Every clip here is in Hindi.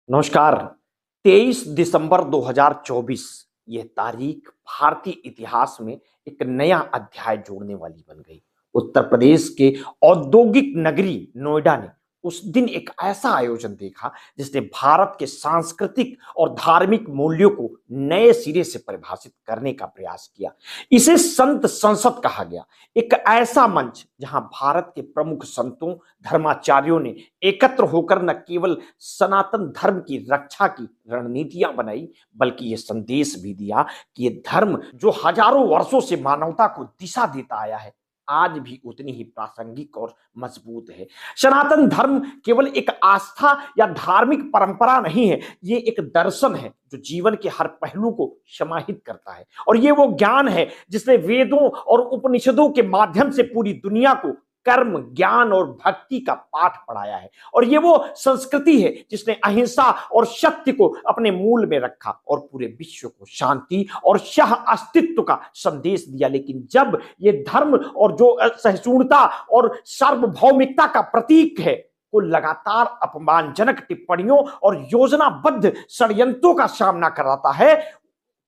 नमस्कार। 23 दिसंबर 2024 यह तारीख भारतीय इतिहास में एक नया अध्याय जोड़ने वाली बन गई। उत्तर प्रदेश के औद्योगिक नगरी नोएडा ने उस दिन एक ऐसा आयोजन देखा जिसने भारत के सांस्कृतिक और धार्मिक मूल्यों को नए सिरे से परिभाषित करने का प्रयास किया। इसे संत संसद कहा गया, एक ऐसा मंच जहां भारत के प्रमुख संतों, धर्माचार्यों ने एकत्र होकर न केवल सनातन धर्म की रक्षा की रणनीतियां बनाई, बल्कि यह संदेश भी दिया कि यह धर्म जो हजारों वर्षों से मानवता को दिशा देता आया है, आज भी उतनी ही प्रासंगिक और मजबूत है। सनातन धर्म केवल एक आस्था या धार्मिक परंपरा नहीं है, ये एक दर्शन है जो जीवन के हर पहलू को समाहित करता है। और ये वो ज्ञान है जिसने वेदों और उपनिषदों के माध्यम से पूरी दुनिया को कर्म, ज्ञान और भक्ति का पाठ पढ़ाया है। और ये वो संस्कृति है जिसने अहिंसा और सत्य को अपने मूल में रखा और पूरे विश्व को शांति और सह अस्तित्व का संदेश दिया। लेकिन जब ये धर्म और जो सहिष्णुता और सार्वभौमिकता का प्रतीक है को लगातार अपमानजनक टिप्पणियों और योजनाबद्ध षड्यंत्रों का सामना कराता है,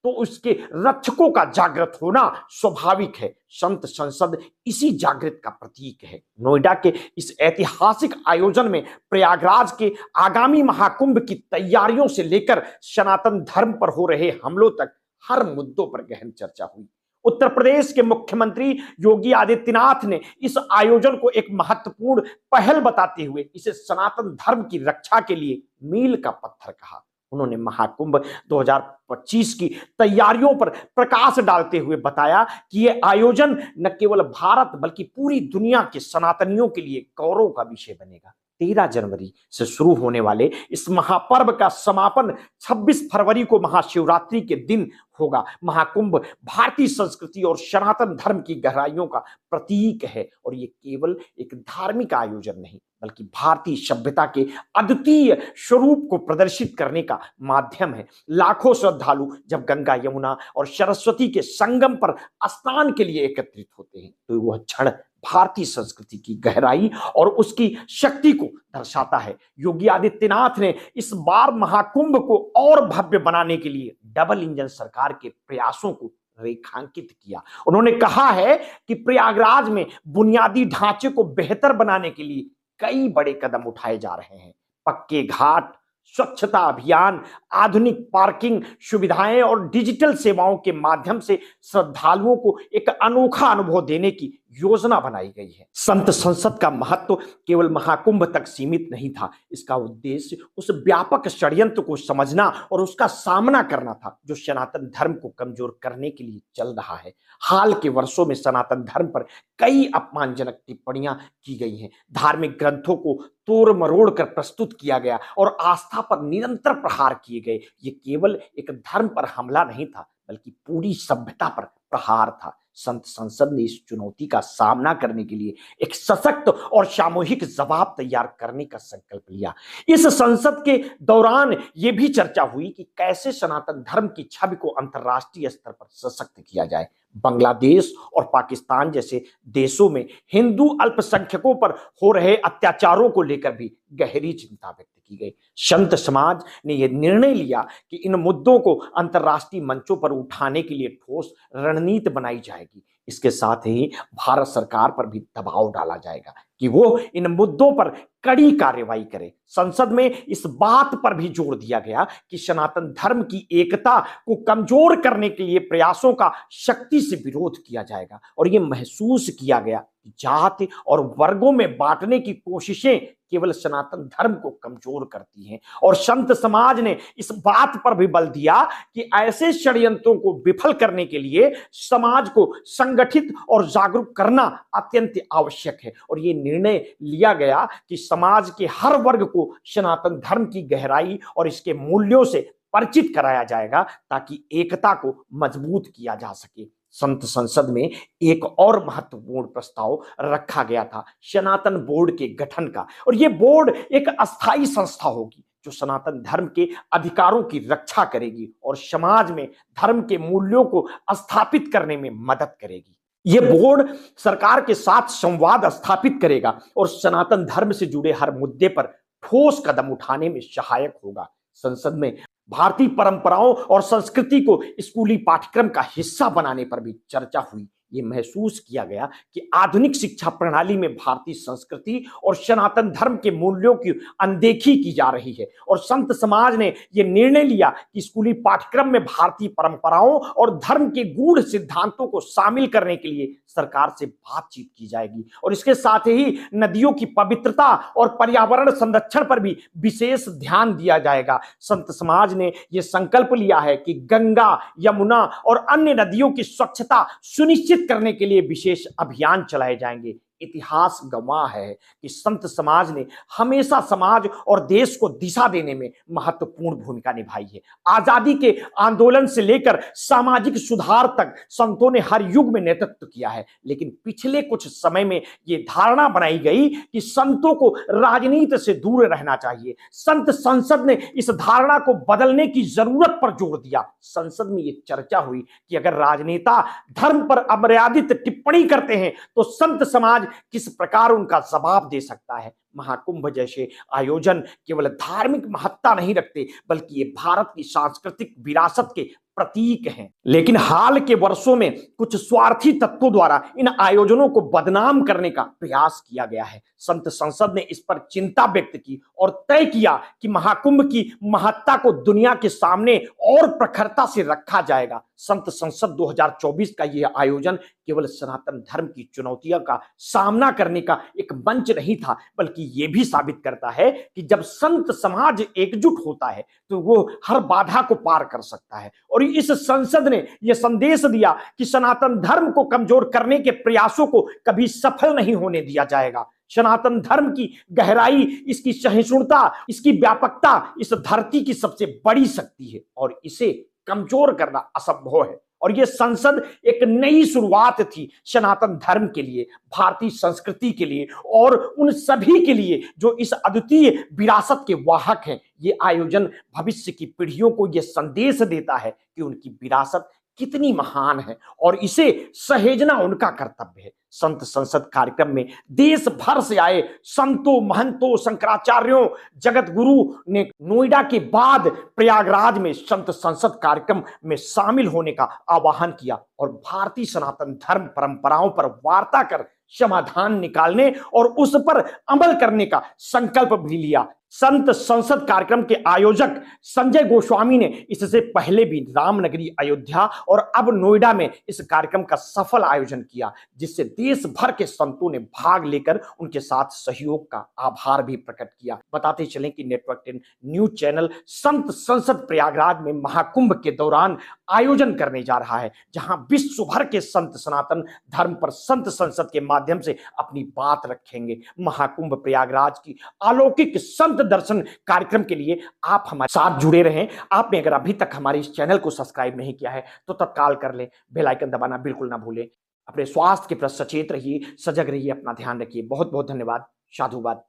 तो उसके रक्षकों का जागृत होना स्वाभाविक है। संत संसद इसी जागृत का प्रतीक है। नोएडा के इस ऐतिहासिक आयोजन में प्रयागराज के आगामी महाकुंभ की तैयारियों से लेकर सनातन धर्म पर हो रहे हमलों तक हर मुद्दों पर गहन चर्चा हुई। उत्तर प्रदेश के मुख्यमंत्री योगी आदित्यनाथ ने इस आयोजन को एक महत्वपूर्ण पहल बताते हुए इसे सनातन धर्म की रक्षा के लिए मील का पत्थर कहा। उन्होंने महाकुंभ 2025 की तैयारियों पर प्रकाश डालते हुए बताया कि यह आयोजन न केवल भारत बल्कि पूरी दुनिया के सनातनियों के लिए गौरव का विषय बनेगा। 13 जनवरी से शुरू होने वाले इस महापर्व का समापन 26 फरवरी को महाशिवरात्रि के दिन होगा। महाकुंभ भारतीय संस्कृति और सनातन धर्म की गहराइयों का प्रतीक है और ये केवल एक धार्मिक आयोजन नहीं बल्कि भारतीय सभ्यता के अद्वितीय स्वरूप को प्रदर्शित करने का माध्यम है। लाखों श्रद्धालु जब गंगा, यमुना और सरस्वती के संगम पर स्नान के लिए एकत्रित होते हैं तो वह क्षण भारतीय संस्कृति की गहराई और उसकी शक्ति को दर्शाता है। योगी आदित्यनाथ ने इस बार महाकुंभ को और भव्य बनाने के लिए डबल इंजन सरकार के प्रयासों को रेखांकित किया। उन्होंने कहा है कि प्रयागराज में बुनियादी ढांचे को बेहतर बनाने के लिए कई बड़े कदम उठाए जा रहे हैं। पक्के घाट, स्वच्छता अभियान, आधुनिक पार्किंग सुविधाएं और डिजिटल सेवाओं के माध्यम से श्रद्धालुओं को एक अनोखा अनुभव देने की योजना बनाई गई है। संत संसद का महत्व केवल महाकुंभ तक सीमित नहीं था। इसका उद्देश्य उस व्यापक षड्यंत्र को समझना और उसका सामना करना था जो सनातन धर्म को कमजोर करने के लिए चल रहा है। हाल के वर्षों में सनातन धर्म पर कई अपमानजनक टिप्पणियां की गई हैं। धार्मिक ग्रंथों को तोड़ मरोड़ कर प्रस्तुत किया गया और आस्था पर निरंतर प्रहार किए गए। ये केवल एक धर्म पर हमला नहीं था बल्कि पूरी सभ्यता पर प्रहार था। संत संसद ने इस चुनौती का सामना करने के लिए एक सशक्त और सामूहिक जवाब तैयार करने का संकल्प लिया। इस संसद के दौरान यह भी चर्चा हुई कि कैसे सनातन धर्म की छवि को अंतर्राष्ट्रीय स्तर पर सशक्त किया जाए। बांग्लादेश और पाकिस्तान जैसे देशों में हिंदू अल्पसंख्यकों पर हो रहे अत्याचारों को लेकर भी गहरी चिंता व्यक्त की गई। संत समाज ने यह निर्णय लिया कि इन मुद्दों को अंतर्राष्ट्रीय मंचों पर उठाने के लिए ठोस रणनीति बनाई जाएगी। इसके साथ ही भारत सरकार पर भी दबाव डाला जाएगा कि वो इन मुद्दों पर कड़ी कार्रवाई करे। संसद में इस बात पर भी जोर दिया गया कि सनातन धर्म की एकता को कमजोर करने के लिए प्रयासों का शक्ति से विरोध किया जाएगा। और यह महसूस किया गया कि जाति और वर्गों में बांटने की कोशिशें केवल सनातन धर्म को कमजोर करती हैं। और संत समाज ने इस बात पर भी बल दिया कि ऐसे षड्यंत्रों को विफल करने के लिए समाज को संगठित और जागरूक करना अत्यंत आवश्यक है। और ये निर्णय लिया गया कि समाज के हर वर्ग को सनातन धर्म की गहराई और इसके मूल्यों से परिचित कराया जाएगा ताकि एकता को मजबूत किया जा सके। संत संसद में एक और महत्वपूर्ण प्रस्ताव रखा गया था सनातन बोर्ड के गठन का। और यह बोर्ड एक अस्थायी संस्था होगी जो सनातन धर्म के अधिकारों की रक्षा करेगी और समाज में धर्म के मूल्यों को स्थापित करने में मदद करेगी। यह बोर्ड सरकार के साथ संवाद स्थापित करेगा और सनातन धर्म से जुड़े हर मुद्दे पर ठोस कदम उठाने में सहायक होगा। संसद में भारतीय परंपराओं और संस्कृति को स्कूली पाठ्यक्रम का हिस्सा बनाने पर भी चर्चा हुई। ये महसूस किया गया कि आधुनिक शिक्षा प्रणाली में भारतीय संस्कृति और सनातन धर्म के मूल्यों की अनदेखी की जा रही है और संत समाज ने यह निर्णय लिया कि स्कूली पाठ्यक्रम में भारतीय परंपराओं और धर्म के गूढ़ सिद्धांतों को शामिल करने के लिए सरकार से बातचीत की जाएगी और इसके साथ ही नदियों की पवित्रता और पर्यावरण संरक्षण पर भी विशेष ध्यान दिया जाएगा। संत समाज ने यह संकल्प लिया है कि गंगा, यमुना और अन्य नदियों की स्वच्छता सुनिश्चित करने के लिए विशेष अभियान चलाए जाएंगे। इतिहास गवाह है कि संत समाज ने हमेशा समाज और देश को दिशा देने में महत्वपूर्ण भूमिका निभाई है। आजादी के आंदोलन से लेकर सामाजिक सुधार तक संतों ने हर युग में नेतृत्व किया है, लेकिन पिछले कुछ समय में यह धारणा बनाई गई कि संतों को राजनीति से दूर रहना चाहिए। संत संसद ने इस धारणा को बदलने की जरूरत पर जोर दिया। संसद में यह चर्चा हुई कि अगर राजनेता धर्म पर अमर्यादित टिप्पणी करते हैं तो संत समाज किस प्रकार उनका जवाब दे सकता है। महाकुंभ जैसे आयोजन केवल धार्मिक महत्ता नहीं रखते, बल्कि ये भारत की सांस्कृतिक विरासत के प्रतीक हैं। लेकिन हाल के वर्षों में कुछ स्वार्थी तत्वों द्वारा इन आयोजनों को बदनाम करने का प्रयास किया गया है। संत संसद ने इस पर चिंता व्यक्त की और तय किया कि महाकुंभ की महत्ता को दुनिया के सामने और प्रखरता से रखा जाएगा। संत संसद 2024 का यह आयोजन केवल सनातन धर्म की चुनौतियों का सामना करने का एक मंच नहीं था, बल्कि यह भी साबित करता है कि जब संत समाज एकजुट होता है तो वो हर बाधा को पार कर सकता है। और इस संसद ने यह संदेश दिया कि सनातन धर्म को कमजोर करने के प्रयासों को कभी सफल नहीं होने दिया जाएगा। सनातन धर्म की गहराई, इसकी सहिष्णुता, इसकी व्यापकता इस धरती की सबसे बड़ी शक्ति है और इसे कमजोर करना असंभव है। और यह संसद एक नई शुरुआत थी सनातन धर्म के लिए, भारतीय संस्कृति के लिए और उन सभी के लिए जो इस अद्वितीय विरासत के वाहक हैं। ये आयोजन भविष्य की पीढ़ियों को यह संदेश देता है कि उनकी विरासत कितनी महान है और इसे सहेजना उनका कर्तव्य है। संत संसद कार्यक्रम में देश भर से आए संतों, महंतों, शंकराचार्यों, जगत गुरु ने नोएडा के बाद प्रयागराज में संत संसद कार्यक्रम में शामिल होने का आह्वान किया और भारतीय सनातन धर्म परंपराओं पर वार्ता कर समाधान निकालने और उस पर अमल करने का संकल्प भी लिया। संत संसद कार्यक्रम के आयोजक संजय गोस्वामी ने इससे पहले भी रामनगरी, अयोध्या और अब नोएडा में इस कार्यक्रम का सफल आयोजन किया, जिससे देश भर के संतों ने भाग लेकर उनके साथ सहयोग का आभार भी प्रकट किया। बताते चलें कि नेटवर्क 10 न्यूज चैनल संत संसद प्रयागराज में महाकुंभ के दौरान आयोजन करने जा रहा है, जहां विश्व भर के संत सनातन धर्म पर संत संसद के माध्यम से अपनी बात रखेंगे। महाकुंभ प्रयागराज की अलौकिक संत दर्शन कार्यक्रम के लिए आप हमारे साथ जुड़े रहें। आपने अगर अभी तक हमारे इस चैनल को सब्सक्राइब नहीं किया है तो तत्काल कर लें, बेल आइकन दबाना बिल्कुल ना भूलें। अपने स्वास्थ्य के प्रति सचेत रहिए, सजग रहिए, अपना ध्यान रखिए। बहुत बहुत धन्यवाद। साधुवाद।